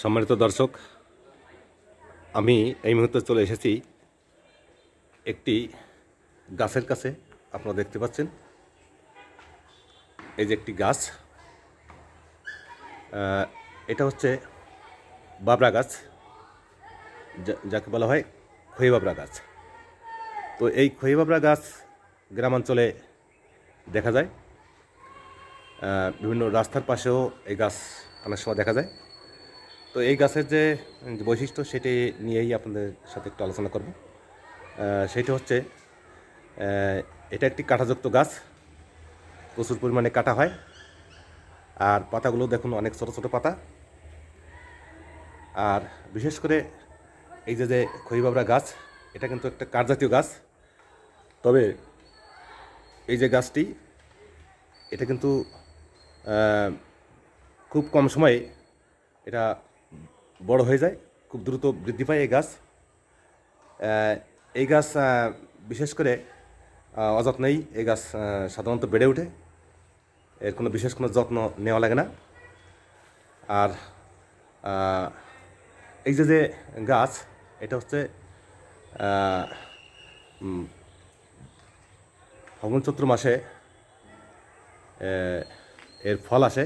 সম্মানিত দর্শক, আমি এই মুহূর্তে চলে এসেছি একটি গাছের কাছে। আপনারা দেখতে পাচ্ছেন এই যে একটি গাছ, এটা হচ্ছে বাবরা গাছ, যাকে বলা হয় খই বাবরা গাছ। তো এই খই বাবরা গাছ গ্রামাঞ্চলে দেখা যায়, বিভিন্ন রাস্তার পাশেও এই গাছ অনেক সময় দেখা যায়। তো এই গাছের যে বৈশিষ্ট্য সেটি নিয়েই আপনাদের সাথে একটু আলোচনা করব। সেটা হচ্ছে এটা একটি কাঁটাযুক্ত গাছ, প্রচুর পরিমাণে কাটা হয়, আর পাতাগুলো দেখুন অনেক ছোট ছোট পাতা। আর বিশেষ করে এই যে খই বাবরা গাছ, এটা কিন্তু একটা কাঠজাতীয় গাছ। তবে এই যে গাছটি, এটা কিন্তু খুব কম সময়ে এটা বড় হয়ে যায়, খুব দ্রুত বৃদ্ধি পায় এই গাছ। এই গাছ বিশেষ করে অযত্নেই এই গাছ সাধারণত বেড়ে ওঠে, এর কোনো বিশেষ কোনো যত্ন নেওয়া লাগে না। আর এই যে গাছ, এটা হচ্ছে ফাল্গুন চৈত্র মাসে এর ফল আসে,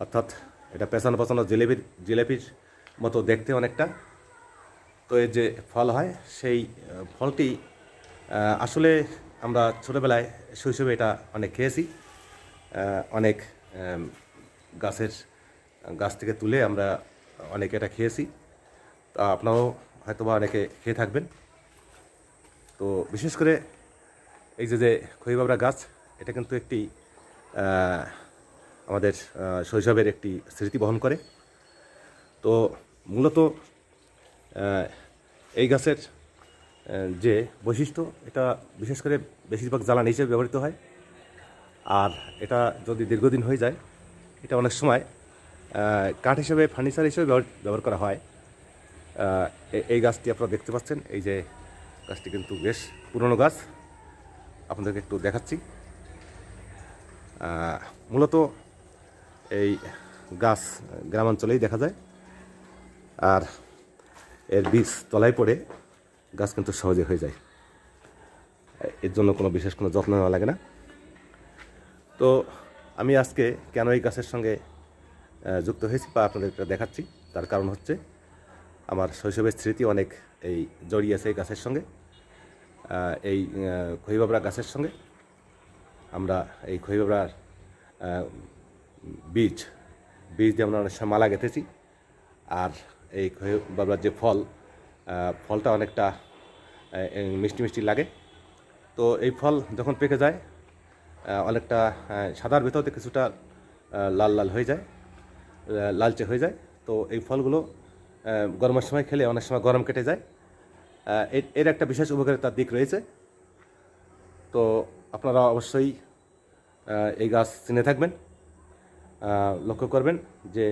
অর্থাৎ এটা পেঁচানো পেঁচানো জিলেপির মতো দেখতে অনেকটা। তো এর যে ফল হয়, সেই ফলটি আসলে আমরা ছোটোবেলায় শৈশবে এটা অনেক খেয়েছি। অনেক গাছ থেকে তুলে আমরা অনেকে এটা খেয়েছি। তা আপনারাও হয়তোবা অনেকে খেয়ে থাকবেন। তো বিশেষ করে এই যে খই বাবরা গাছ, এটা কিন্তু একটি আমাদের শৈশবের একটি স্মৃতি বহন করে। তো মূলত এই গাছের যে বৈশিষ্ট্য, এটা বিশেষ করে বেশিরভাগ জ্বালানি হিসেবে ব্যবহৃত হয়। আর এটা যদি দীর্ঘদিন হয়ে যায়, এটা অনেক সময় কাঠ হিসেবে, ফার্নিচার হিসেবে ব্যবহার করা হয়। এই গাছটি আপনারা দেখতে পাচ্ছেন, এই যে গাছটি কিন্তু বেশ পুরনো গাছ, আপনাদেরকে একটু দেখাচ্ছি। মূলত এই গাছ গ্রামাঞ্চলেই দেখা যায়, আর এর বীজ তলায় পড়ে গাছ কিন্তু সহজে হয়ে যায়। এর জন্য কোনো বিশেষ কোনো যত্ন নেওয়া লাগে না। তো আমি আজকে কেন এই গাছের সঙ্গে যুক্ত হয়েছি বা আপনাদেরকে দেখাচ্ছি, তার কারণ হচ্ছে আমার শৈশবের স্মৃতি অনেক এই জড়িয়ে আছে এই গাছের সঙ্গে। এই খই বাবরা গাছের সঙ্গে আমরা এই খই বাবরার বীজ দিয়ে আমরা অনেক সময় মালা গেঁথেছি। আর এই খই বাবরার যে ফলটা অনেকটা মিষ্টি মিষ্টি লাগে। তো এই ফল যখন পেকে যায়, অনেকটা সাদার ভেতরতে কিছুটা লাল লাল হয়ে যায়, লালচে হয়ে যায়। তো এই ফলগুলো গরমের সময় খেলে অনেক সময় গরম কেটে যায়। এর একটা বিশেষ উপকারিতার দিক রয়েছে। তো আপনারা অবশ্যই এই গাছ চিনে থাকবেন, লক্ষ্য করবেন যে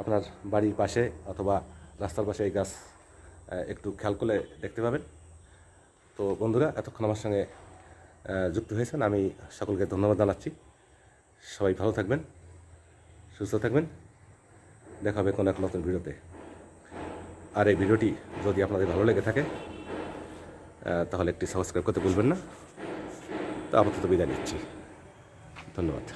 আপনার বাড়ির পাশে অথবা রাস্তার পাশে এই গাছ একটু খেয়াল করলে দেখতে পাবেন। তো বন্ধুরা, এতক্ষণ আমার সঙ্গে যুক্ত হয়েছেন, আমি সকলকে ধন্যবাদ জানাচ্ছি। সবাই ভালো থাকবেন, সুস্থ থাকবেন। দেখা হবে কোনো এক নতুন ভিডিওতে। আর এই ভিডিওটি যদি আপনাদের ভালো লেগে থাকে, তাহলে একটি সাবস্ক্রাইব করতে ভুলবেন না। তো আপাতত বিদায় নিচ্ছি, ধন্যবাদ।